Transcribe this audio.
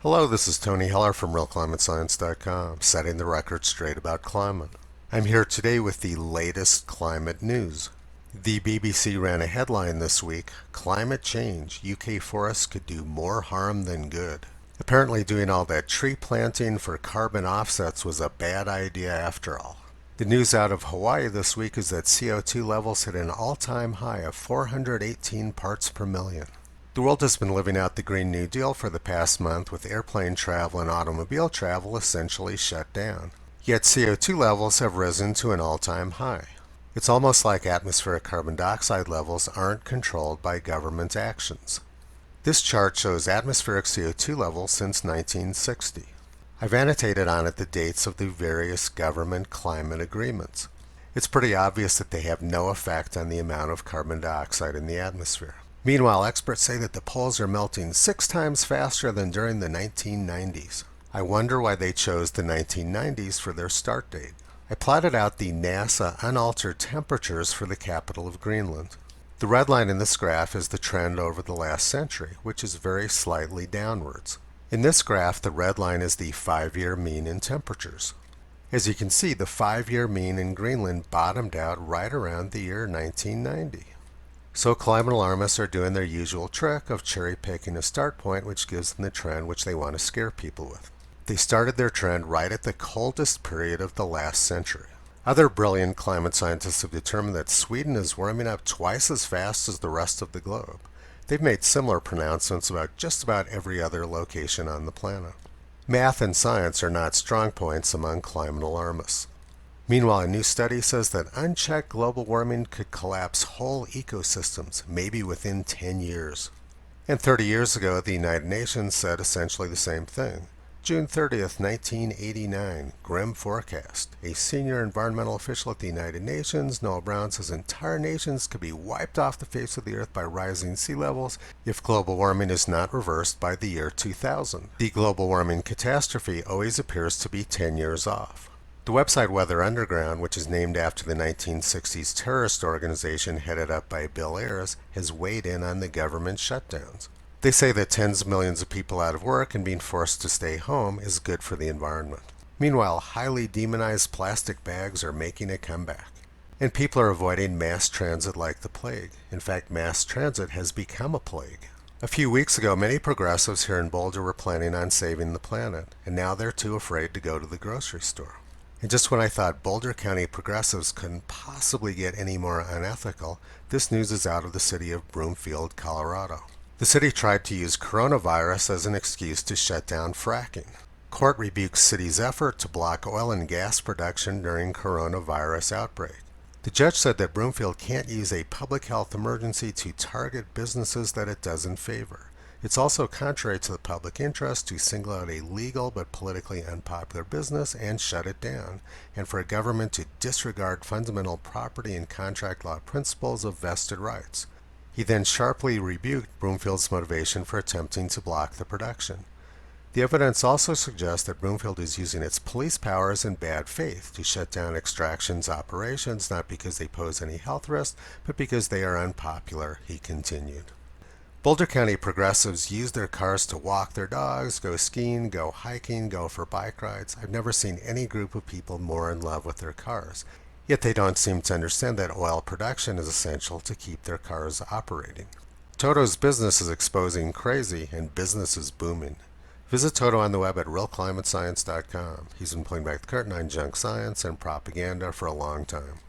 Hello, this is Tony Heller from RealClimateScience.com, setting the record straight about climate. I'm here today with the latest climate news. The BBC ran a headline this week, "Climate Change, UK Forests Could Do More Harm Than Good." Apparently doing all that tree planting for carbon offsets was a bad idea after all. The news out of Hawaii this week is that CO2 levels hit an all-time high of 418 parts per million. The world has been living out the Green New Deal for the past month, with airplane travel and automobile travel essentially shut down. Yet CO2 levels have risen to an all-time high. It's almost like atmospheric carbon dioxide levels aren't controlled by government actions. This chart shows atmospheric CO2 levels since 1960. I've annotated on it the dates of the various government climate agreements. It's pretty obvious that they have no effect on the amount of carbon dioxide in the atmosphere. Meanwhile, experts say that the poles are melting 6 times faster than during the 1990s. I wonder why they chose the 1990s for their start date. I plotted out the NASA unaltered temperatures for the capital of Greenland. The red line in this graph is the trend over the last century, which is very slightly downwards. In this graph, the red line is the 5-year mean in temperatures. As you can see, the 5-year mean in Greenland bottomed out right around the year 1990. So climate alarmists are doing their usual trick of cherry-picking a start point which gives them the trend which they want to scare people with. They started their trend right at the coldest period of the last century. Other brilliant climate scientists have determined that Sweden is warming up twice as fast as the rest of the globe. They've made similar pronouncements about just about every other location on the planet. Math and science are not strong points among climate alarmists. Meanwhile, a new study says that unchecked global warming could collapse whole ecosystems, maybe within 10 years. And 30 years ago, the United Nations said essentially the same thing. June 30th, 1989, grim forecast. A senior environmental official at the United Nations, Noel Brown, says entire nations could be wiped off the face of the earth by rising sea levels if global warming is not reversed by the year 2000. The global warming catastrophe always appears to be 10 years off. The website Weather Underground, which is named after the 1960s terrorist organization headed up by Bill Ayers, has weighed in on the government shutdowns. They say that tens of millions of people out of work and being forced to stay home is good for the environment. Meanwhile, highly demonized plastic bags are making a comeback. And people are avoiding mass transit like the plague. In fact, mass transit has become a plague. A few weeks ago, many progressives here in Boulder were planning on saving the planet, and now they're too afraid to go to the grocery store. And just when I thought Boulder County progressives couldn't possibly get any more unethical, this news is out of the city of Broomfield, Colorado. The city tried to use coronavirus as an excuse to shut down fracking. Court rebukes city's effort to block oil and gas production during coronavirus outbreak. The judge said that Broomfield can't use a public health emergency to target businesses that it doesn't favor. It's also contrary to the public interest to single out a legal but politically unpopular business and shut it down, and for a government to disregard fundamental property and contract law principles of vested rights. He then sharply rebuked Broomfield's motivation for attempting to block the production. The evidence also suggests that Broomfield is using its police powers in bad faith to shut down extractions operations, not because they pose any health risk, but because they are unpopular, he continued. Boulder County progressives use their cars to walk their dogs, go skiing, go hiking, go for bike rides. I've never seen any group of people more in love with their cars. Yet they don't seem to understand that oil production is essential to keep their cars operating. Toto's business is exposing crazy, and business is booming. Visit Toto on the web at realclimatescience.com. He's been pulling back the curtain on junk science and propaganda for a long time.